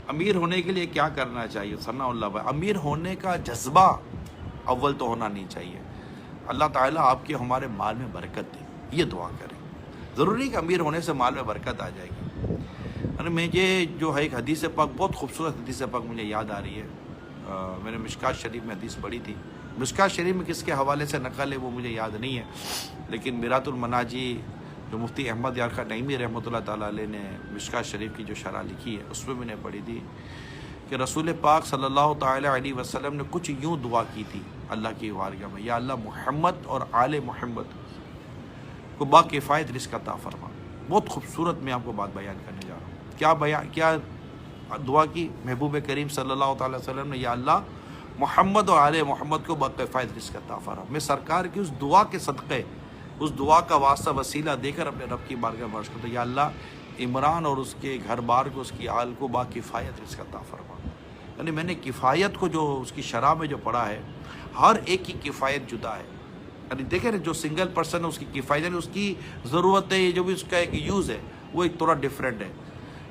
امیر ہونے کے لیے کیا کرنا چاہیے؟ ثناء اللہ بھائی، امیر ہونے کا جذبہ اول تو ہونا نہیں چاہیے. اللہ تعالیٰ آپ کے ہمارے مال میں برکت دے، یہ دعا کریں. ضروری کہ امیر ہونے سے مال میں برکت آ جائے گی. اور مجھے جو ہے ایک حدیث پاک، بہت خوبصورت حدیث پاک مجھے یاد آ رہی ہے. میں نے مشکات شریف میں حدیث پڑھی تھی. مشکات شریف میں کس کے حوالے سے نقل ہے وہ مجھے یاد نہیں ہے، لیکن میرات المناجی جو مفتی احمد یار خان نعیمی رحمۃ اللہ تعالیٰ علیہ نے مشکات شریف کی جو شرح لکھی ہے اس میں میں نے پڑھی تھی کہ رسول پاک صلی اللہ تعالیٰ علیہ وسلم نے کچھ یوں دعا کی تھی اللہ کی بارگاہ میں، یا اللہ محمد اور آل محمد کو با کفایت رزق عطا فرما. بہت خوبصورت میں آپ کو بات بیان کرنے جا رہا ہوں. کیا دعا کی محبوب کریم صلی اللہ تعالیٰ علیہ وسلم نے؟ یا اللہ محمد اور آل محمد کو با کفایت رزق عطا فرما. میں سرکار کی اس دعا کے صدقے، اس دعا کا واسطہ وسیلہ دے کر اپنے رب کی بارگاہ میں عرض کرتا ہوں، یا اللہ عمران اور اس کے گھر بار کو، اس کی آل کو با کفایت رزق عطا فرما. یعنی میں نے کفایت کو جو اس کی شرح میں جو پڑھا ہے، ہر ایک کی کفایت جدا ہے. یعنی دیکھیں نا، جو سنگل پرسن ہے اس کی کفایت، یعنی اس کی ضرورت ہے، جو بھی اس کا ایک یوز ہے وہ ایک تھوڑا ڈفرینٹ ہے.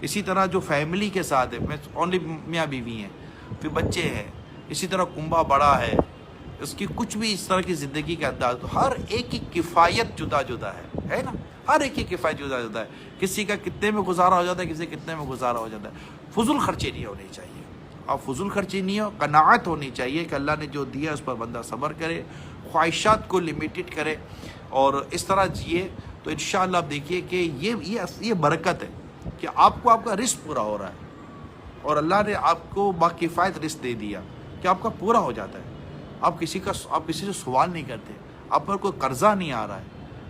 اسی طرح جو فیملی کے ساتھ ہے، میں اونلی میاں بیوی ہیں، پھر بچے ہیں، اسی طرح کنبہ بڑا ہے، اس کی کچھ بھی اس طرح کی زندگی کا انداز، تو ہر ایک کی کفایت جدا جدا ہے نا. ہر ایک کی کفایت جدا جدا ہے. کسی کا کتنے میں گزارا ہو جاتا ہے، کسی کتنے میں گزارا ہو جاتا ہے. فضول خرچی نہیں ہونی چاہیے. آپ فضول خرچی نہیں ہو، قناعت ہونی چاہیے کہ اللہ نے جو دیا اس پر بندہ صبر کرے، خواہشات کو لمیٹڈ کرے اور اس طرح جیے. تو انشاءاللہ آپ دیکھیے کہ یہ برکت ہے کہ آپ کو آپ کا رزق پورا ہو رہا ہے، اور اللہ نے آپ کو باکفایت رزق دے دیا کہ آپ کا پورا ہو جاتا ہے. آپ کسی سے سوال نہیں کرتے، آپ پر کوئی قرضہ نہیں آ رہا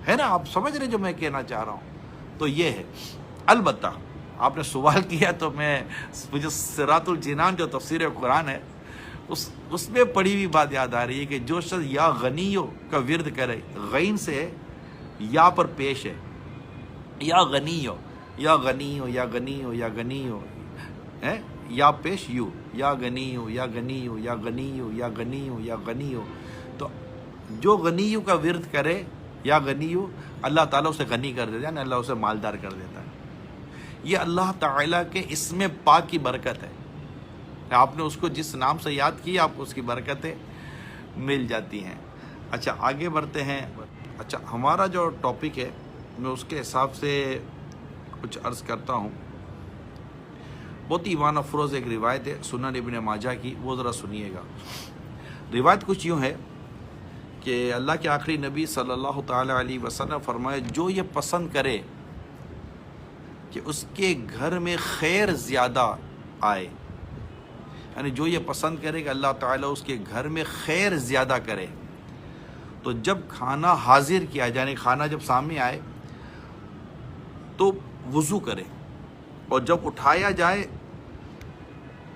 ہے نا. آپ سمجھ رہے جو میں کہنا چاہ رہا ہوں؟ تو یہ ہے. البتہ آپ نے سوال کیا تو مجھے صراط الجنان جو تفسیر قرآن ہے اس میں پڑھی ہوئی بات یاد آ رہی ہے کہ جو شخص یا غنیو کا ورد کرے، غین سے یا پر پیش ہے، یا غنیو یا غنیو یا غنیو یا غنیو ہے، یا پیش یو، یا غنیو یا غنیو یا غنیو یا غنیو یا غنیو. تو جو غنیو کا ورد کرے یا غنیو، اللہ تعالیٰ اسے غنی کر دیتا ہے، یعنی اللہ اسے مالدار کر دیتا ہے. یہ اللہ تعالیٰ کے اسم پاک کی برکت ہے. آپ نے اس کو جس نام سے یاد کیا، آپ کو اس کی برکتیں مل جاتی ہیں. اچھا آگے بڑھتے ہیں. اچھا ہمارا جو ٹاپک ہے میں اس کے حساب سے کچھ عرض کرتا ہوں. بہت ایمان افروز ایک روایت ہے سنن ابن ماجہ کی، وہ ذرا سنیے گا. روایت کچھ یوں ہے کہ اللہ کے آخری نبی صلی اللہ تعالیٰ علیہ وسلم فرمائے، جو یہ پسند کرے کہ اس کے گھر میں خیر زیادہ آئے، یعنی جو یہ پسند کرے کہ اللہ تعالیٰ اس کے گھر میں خیر زیادہ کرے، تو جب کھانا حاضر کیا جائے، کھانا جب سامنے آئے تو وضو کرے، اور جب اٹھایا جائے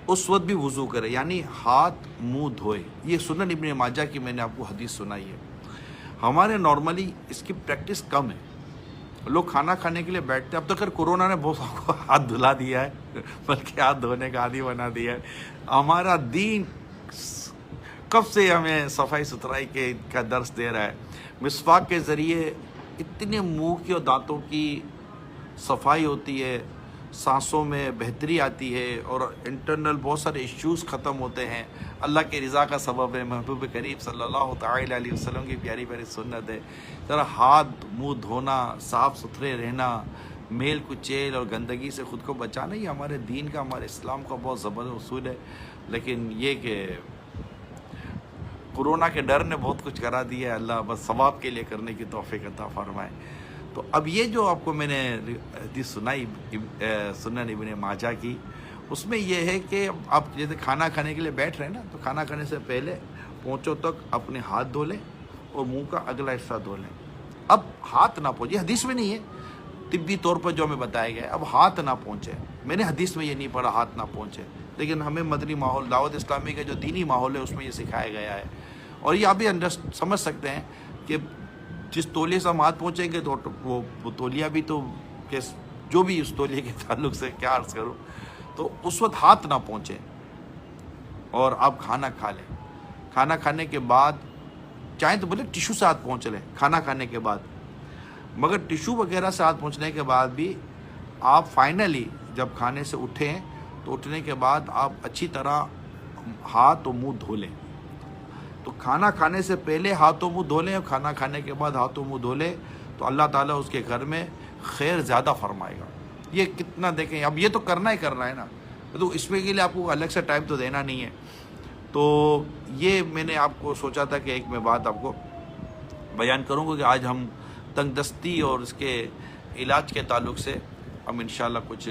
اس وقت بھی وضو کرے، یعنی ہاتھ منہ دھوئے. یہ سنن ابن ماجہ کی میں نے آپ کو حدیث سنائی ہے. ہمارے نارملی اس کی پریکٹس کم ہے. لوگ کھانا کھانے کے لیے بیٹھتے ہیں. اب تو خیر کورونا نے بہت آپ کو ہاتھ دھلا دیا ہے، بلکہ ہاتھ دھونے کا عادی بنا دیا ہے. ہمارا دین کب سے ہمیں صفائی ستھرائی کا درس دے رہا ہے. مسواک کے ذریعے اتنے منہ کی اور دانتوں کی صفائی ہوتی ہے، سانسوں میں بہتری آتی ہے، اور انٹرنل بہت سارے ایشوز ختم ہوتے ہیں. اللہ کے رضا کا سبب ہے. محبوب کریم صلی اللہ تعالی علیہ وسلم کی پیاری پیاری سنت ہے. ذرا ہاتھ منہ دھونا، صاف ستھرے رہنا، میل کچیل اور گندگی سے خود کو بچانا، یہ ہمارے دین کا، ہمارے اسلام کا بہت زبردست اصول ہے. لیکن یہ کہ کورونا کے ڈر نے بہت کچھ کرا دیا ہے. اللہ بس ثواب کے لیے کرنے کی توفیق عطا فرمائے. تو اب یہ جو آپ کو میں نے حدیث سنائی سنن ابن ماجہ کی، اس میں یہ ہے کہ آپ جیسے کھانا کھانے کے لیے بیٹھ رہے ہیں نا، تو کھانا کھانے سے پہلے پونچھوں تک اپنے ہاتھ دھو لیں اور منہ کا اگلا حصہ دھو لیں. اب ہاتھ نہ پہنچے، حدیث میں نہیں ہے، طبی طور پر جو ہمیں بتایا گیا ہے. اب ہاتھ نہ پہنچے، میں نے حدیث میں یہ نہیں پڑھا ہاتھ نہ پہنچے، لیکن ہمیں مدنی ماحول، دعوت اسلامی کا جو دینی ماحول ہے اس میں یہ سکھایا گیا ہے. اور یہ آپ بھی سمجھ سکتے ہیں کہ جس تولیے سے ہم ہاتھ پہنچیں گے تو وہ تولیہ بھی تو جو بھی اس تولیے کے تعلق سے کیا عرض کروں، تو اس وقت ہاتھ نہ پہنچے اور آپ کھانا کھا لیں. کھانا کھانے کے بعد چاہیں تو بولے ٹیشو سے ہاتھ پہنچ لیں کھانا کھانے کے بعد، مگر ٹیشو وغیرہ سے ہاتھ پہنچنے کے بعد بھی آپ فائنلی جب کھانے سے اٹھیں تو اٹھنے کے بعد آپ اچھی طرح ہاتھ و منہ دھو لیں. تو کھانا کھانے سے پہلے ہاتھ و منہ دھو لیں اور کھانا کھانے کے بعد ہاتھ و منہ دھو لیں تو اللہ تعالیٰ اس کے گھر میں خیر زیادہ فرمائے گا. یہ کتنا دیکھیں، اب یہ تو کرنا ہی کرنا ہے نا، تو اس میں کے لیے آپ کو الگ سے ٹائم تو دینا نہیں ہے. تو یہ میں نے آپ کو سوچا تھا کہ ایک میں بات آپ کو بیان کروں گا کہ آج ہم تنگ دستی اور اس کے علاج کے تعلق سے ہم انشاءاللہ کچھ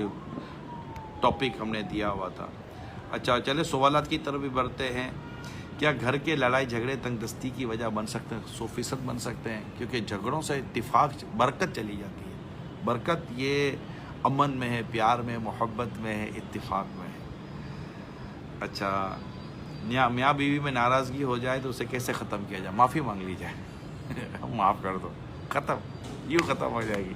ٹاپک ہم نے دیا ہوا تھا. اچھا چلے سوالات کی طرف بھی بڑھتے ہیں. کیا گھر کے لڑائی جھگڑے تنگ دستی کی وجہ بن سکتے ہیں؟ 100% بن سکتے ہیں، کیونکہ جھگڑوں سے اتفاق برکت چلی جاتی ہے. برکت یہ امن میں ہے، پیار میں، محبت میں ہے، اتفاق میں ہے. اچھا میاں بیوی میں ناراضگی ہو جائے تو اسے کیسے ختم کیا جائے؟ معافی مانگ لی جائے. معاف کر دو، ختم، یوں ختم ہو جائے گی.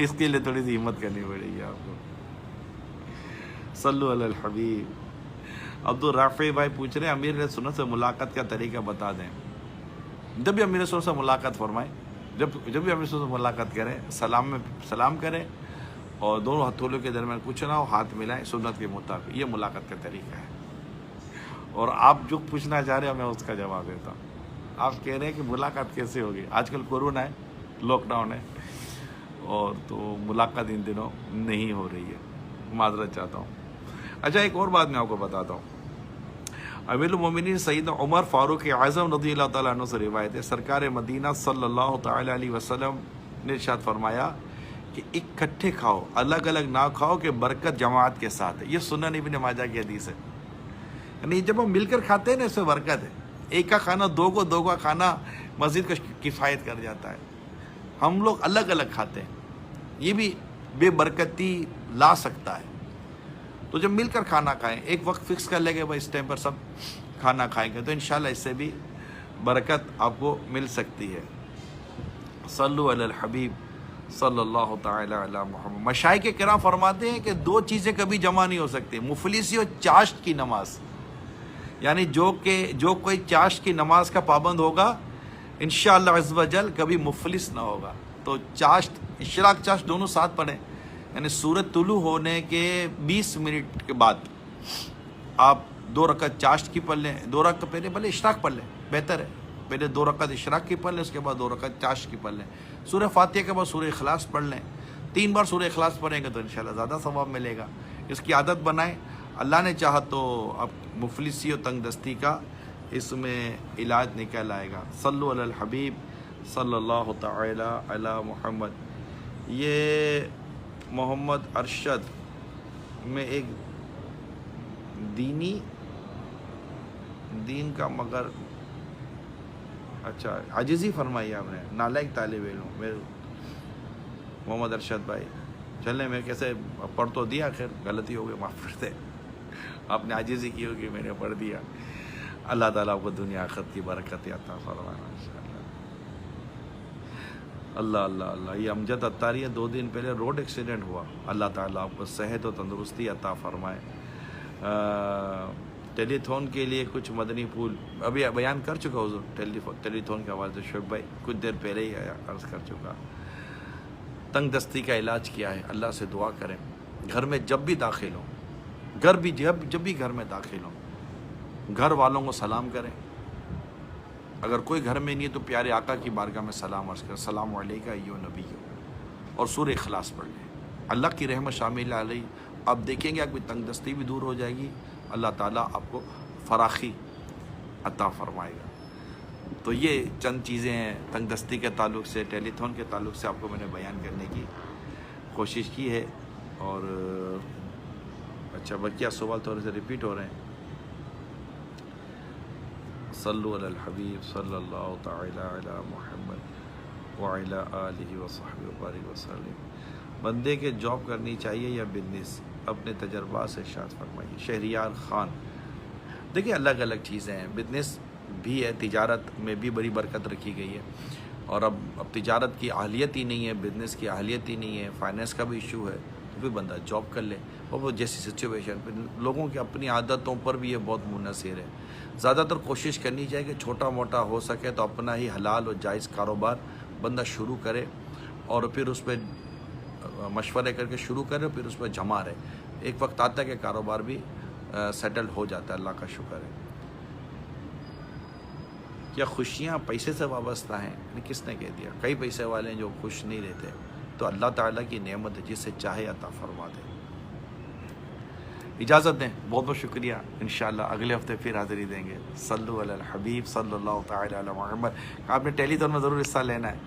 اس کے لیے تھوڑی سی ہمت کرنی پڑے گی آپ کو. صلو علی الحبیب. عبدالرافع بھائی پوچھ رہے ہیں امیر سنت سے ملاقات کا طریقہ بتا دیں. جب بھی امیر سنت سے ملاقات فرمائیں، جب بھی امیر سنت سے ملاقات کریں، سلام کریں اور دونوں ہتھیلیوں کے درمیان کچھ نہ ہو، ہاتھ ملائیں سنت کے مطابق. یہ ملاقات کا طریقہ ہے. اور آپ جو پوچھنا چاہ رہے ہیں میں اس کا جواب دیتا ہوں. آپ کہہ رہے ہیں کہ ملاقات کیسے ہوگی؟ آج کل کورونا ہے، لاک ڈاؤن ہے، اور تو ملاقات ان دنوں نہیں ہو رہی ہے. معذرت چاہتا ہوں. اچھا ایک اور بات میں آپ کو بتاتا ہوں. امیر المومنین سیدنا عمر فاروق اعظم رضی اللہ تعالیٰ عنہ سے روایت ہے، سرکار مدینہ صلی اللہ تعالیٰ علیہ وسلم نے ارشاد فرمایا کہ اکٹھے کھاؤ، الگ الگ نہ کھاؤ کہ برکت جماعت کے ساتھ ہے. یہ سنن ابن ماجہ کی حدیث ہے. یعنی جب ہم مل کر کھاتے ہیں نا اس میں برکت ہے. ایک کا کھانا دو کا کھانا مسجد کو کفایت کر جاتا ہے. ہم لوگ الگ الگ کھاتے ہیں، یہ بھی بے برکتی لا سکتا ہے. تو جب مل کر کھانا کھائیں، ایک وقت فکس کر لیں گے بھائی اس ٹائم پر سب کھانا کھائیں گے، تو انشاءاللہ اس سے بھی برکت آپ کو مل سکتی ہے. صلو علی الحبیب صلی اللہ تعالی علی محمد. مشائخ کرام فرماتے ہیں کہ دو چیزیں کبھی جمع نہیں ہو سکتی، مفلسی اور چاشت کی نماز. یعنی جو کوئی چاشت کی نماز کا پابند ہوگا انشاءاللہ عز و جل کبھی مفلس نہ ہوگا. تو چاشت، اشراق چاشت دونوں ساتھ پڑھیں. یعنی سورج طلوع ہونے کے 20 منٹ کے بعد آپ 2 رکعت چاشت کی پڑھ لیں. 2 رکعت پہلے اشراق پڑھ لیں، بہتر ہے. پہلے 2 رکعت اشراق کی پڑھ لیں، اس کے بعد 2 رکعت چاشت کی پڑھ لیں. سورہ فاتحہ کے بعد سورہ اخلاص پڑھ لیں. 3 بار سورہ اخلاص پڑھیں گے تو انشاءاللہ زیادہ ثواب ملے گا. اس کی عادت بنائیں. اللہ نے چاہا تو اب مفلسی و تنگ دستی کا اس میں علاج نکل آئے گا. صلو علی الحبیب صلی اللہ تعالی علی محمد. یہ محمد ارشد میں ایک دین کا مگر اچھا عاجزی فرمائی آپ نے، نالائق طالب علم میرے محمد ارشد بھائی. چلیں میں کیسے پڑھ تو دیا، خیر غلطی ہو گئی، معاف کرتے. آپ نے عاجزی کی ہوگی، میں نے پڑھ دیا. اللہ تعالیٰ آپ کو دنیا آخرت کی برکت عطا فرمائے انشاءاللہ. اللہ اللہ اللہ. یہ امجد اتاری ہے، 2 دن پہلے روڈ ایکسیڈنٹ ہوا. اللہ تعالیٰ آپ کو صحت و تندرستی عطا فرمائے. ٹیلی تھون کے لیے کچھ مدنی پھول ابھی بیان کر چکا حضور. ٹیلی تھون کے حوالے سے شعیب بھائی کچھ دیر پہلے ہی عرض کر چکا. تنگ دستی کا علاج کیا ہے؟ اللہ سے دعا کریں. گھر میں جب بھی داخل ہوں، جب بھی گھر میں داخل ہوں، گھر والوں کو سلام کریں. اگر کوئی گھر میں نہیں ہے تو پیارے آقا کی بارگاہ میں سلام عرض کریں، السلام علیکہ ایھا نبی، اور سورہ اخلاص پڑھ لیں. اللہ کی رحمت شامل علیہ. آپ دیکھیں گے آپ کی تنگ دستی بھی دور ہو جائے گی. اللہ تعالیٰ آپ کو فراخی عطا فرمائے گا. تو یہ چند چیزیں ہیں تنگ دستی کے تعلق سے، ٹیلی تھون کے تعلق سے آپ کو میں نے بیان کرنے کی کوشش کی ہے. اور اچھا بقیہ سوال تھوڑے سے ریپیٹ ہو رہے ہیں. صلو علی الحبیب صلی اللہ تعالی علی محمد وعلی آلہ وصحبہ وبارک وسلم. بندے کے جاب کرنی چاہیے یا بزنس؟ اپنے تجربات سے ارشاد فرمائیے. شہریار خان. دیکھیں الگ الگ چیزیں ہیں. بزنس بھی ہے، تجارت میں بھی بڑی برکت رکھی گئی ہے. اور اب تجارت کی اہلیت ہی نہیں ہے، بزنس کی اہلیت ہی نہیں ہے، فائنینس کا بھی ایشو ہے، تو پھر بندہ جاب کر لے. اور وہ جیسی سچویشن پہ لوگوں کی اپنی عادتوں پر بھی یہ بہت منحصر ہے. زیادہ تر کوشش کرنی چاہیے کہ چھوٹا موٹا ہو سکے تو اپنا ہی حلال اور جائز کاروبار بندہ شروع کرے، اور پھر اس پہ مشورے کر کے شروع کرے، پھر اس پہ جمع رہے. ایک وقت آتا ہے کہ کاروبار بھی سیٹل ہو جاتا ہے، اللہ کا شکر ہے۔ کیا خوشیاں پیسے سے وابستہ ہیں؟ کس نے کہہ دیا؟ کئی پیسے والے ہیں جو خوش نہیں رہتے، تو اللہ تعالیٰ کی نعمت ہے، جس سے چاہے عطا فرما دے۔ اجازت دیں، بہت بہت شکریہ، انشاءاللہ اگلے ہفتے پھر حاضری دیں گے۔ صلو علی الحبیب صلی اللہ تعالی علی محمد۔ آپ نے ٹیلی تھون میں ضرور حصہ لینا ہے۔